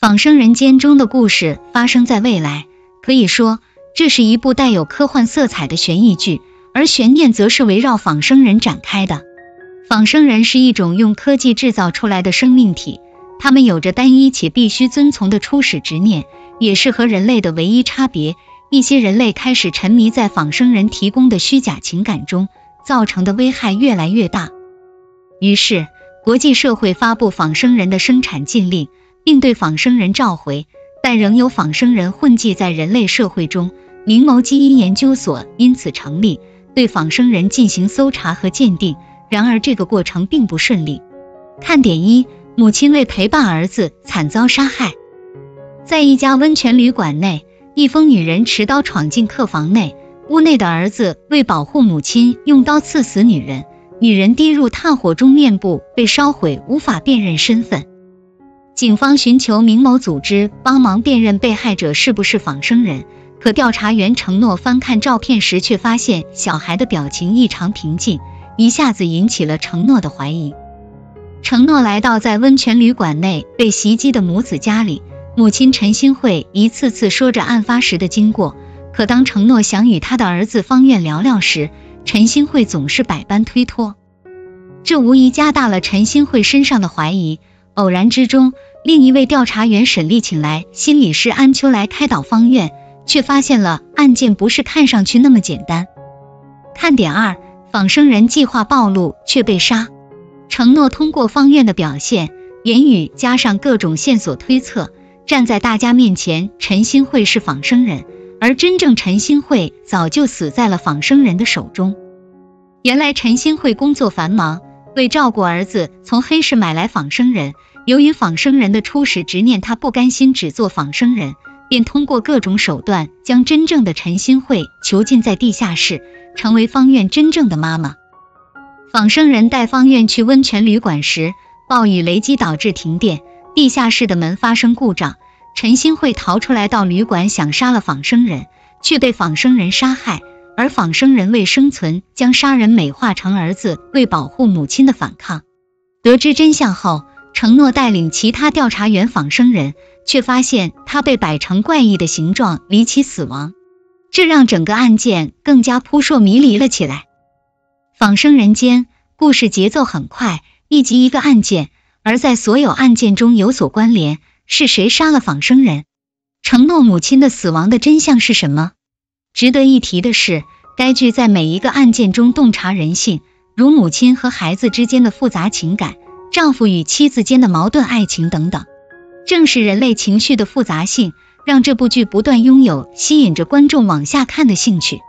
仿生人间中的故事发生在未来，可以说这是一部带有科幻色彩的悬疑剧，而悬念则是围绕仿生人展开的。仿生人是一种用科技制造出来的生命体，他们有着单一且必须遵从的初始执念，也是和人类的唯一差别。一些人类开始沉迷在仿生人提供的虚假情感中，造成的危害越来越大。于是国际社会发布仿生人的生产禁令，并对仿生人召回，但仍有仿生人混迹在人类社会中。明眸基因研究所因此成立，对仿生人进行搜查和鉴定，然而这个过程并不顺利。看点一：母亲为陪伴儿子惨遭杀害。在一家温泉旅馆内，一疯女人持刀闯进客房内，屋内的儿子为保护母亲用刀刺死女人，女人跌入炭火中，面部被烧毁，无法辨认身份。警方寻求明眸组织帮忙辨认被害者是不是仿生人，可调查员承诺翻看照片时，却发现小孩的表情异常平静，一下子引起了承诺的怀疑。承诺来到在温泉旅馆内被袭击的母子家里，母亲陈新慧一次次说着案发时的经过，可当承诺想与他的儿子方愿聊聊时，陈新慧总是百般推脱。这无疑加大了陈新慧身上的怀疑。偶然之中，另一位调查员沈丽请来心理师安秋来开导方愿，却发现了案件不是看上去那么简单。看点二：仿生人计划暴露却被杀。承诺通过方愿的表现、言语加上各种线索推测，站在大家面前，陈新慧是仿生人，而真正陈新慧早就死在了仿生人的手中。原来陈新慧工作繁忙，为照顾儿子从黑市买来仿生人，由于仿生人的初始执念，他不甘心只做仿生人，便通过各种手段将真正的陈新慧囚禁在地下室，成为方愿真正的妈妈。仿生人带方愿去温泉旅馆时，暴雨雷击导致停电，地下室的门发生故障，陈新慧逃出来到旅馆想杀了仿生人，却被仿生人杀害，而仿生人为生存，将杀人美化成儿子为保护母亲的反抗。得知真相后，承诺带领其他调查员仿生人，却发现他被摆成怪异的形状离奇死亡，这让整个案件更加扑朔迷离了起来。仿生人间故事节奏很快，一集一个案件，而在所有案件中有所关联，是谁杀了仿生人？承诺母亲的死亡的真相是什么？值得一提的是，该剧在每一个案件中洞察人性，如母亲和孩子之间的复杂情感，丈夫与妻子间的矛盾爱情等等。正是人类情绪的复杂性，让这部剧不断拥有吸引着观众往下看的兴趣。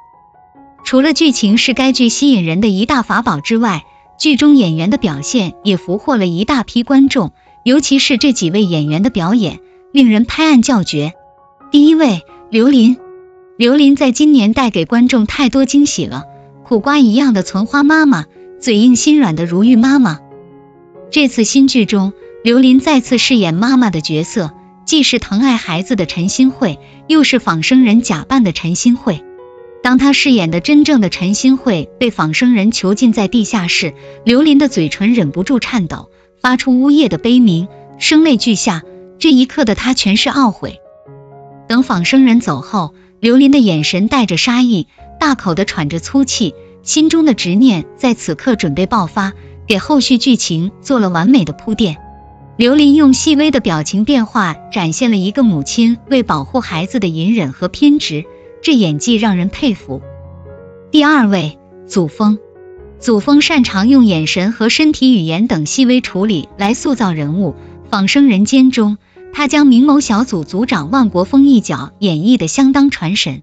除了剧情是该剧吸引人的一大法宝之外，剧中演员的表现也俘获了一大批观众，尤其是这几位演员的表演令人拍案叫绝。第一位，刘琳。刘琳在今年带给观众太多惊喜了，苦瓜一样的存花妈妈，嘴硬心软的如玉妈妈。这次新剧中，刘琳再次饰演妈妈的角色，既是疼爱孩子的陈新慧，又是仿生人假扮的陈新慧。当她饰演的真正的陈新慧被仿生人囚禁在地下室，刘琳的嘴唇忍不住颤抖，发出呜咽的悲鸣，声泪俱下。这一刻的她全是懊悔。等仿生人走后，刘琳的眼神带着杀意，大口地喘着粗气，心中的执念在此刻准备爆发，给后续剧情做了完美的铺垫。刘琳用细微的表情变化展现了一个母亲为保护孩子的隐忍和偏执，这演技让人佩服。第二位，祖峰。祖峰擅长用眼神和身体语言等细微处理来塑造人物，仿生人间中，他将明眸小组组长万国锋一角演绎得相当传神。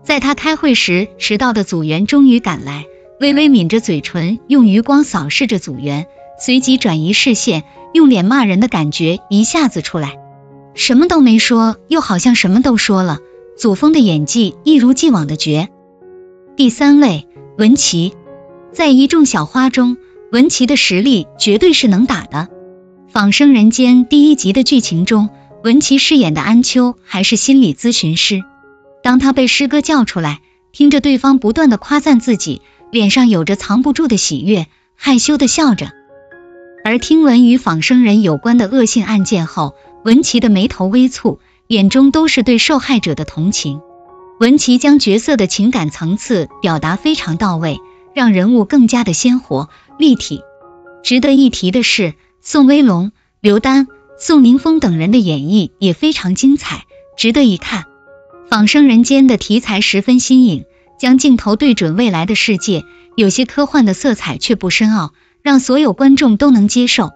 在他开会时，迟到的组员终于赶来，微微抿着嘴唇，用余光扫视着组员，随即转移视线，用脸骂人的感觉一下子出来。什么都没说，又好像什么都说了，祖峰的演技一如既往的绝。第三位，文琪。在一众小花中，文琪的实力绝对是能打的。仿生人间第一集的剧情中，文琪饰演的安秋还是心理咨询师。当她被师哥叫出来，听着对方不断的夸赞自己，脸上有着藏不住的喜悦，害羞的笑着。而听闻与仿生人有关的恶性案件后，文琪的眉头微蹙，眼中都是对受害者的同情。文琪将角色的情感层次表达非常到位，让人物更加的鲜活立体。值得一提的是，宋威龙、刘丹、宋宁峰等人的演绎也非常精彩，值得一看。仿生人间的题材十分新颖，将镜头对准未来的世界，有些科幻的色彩却不深奥，让所有观众都能接受。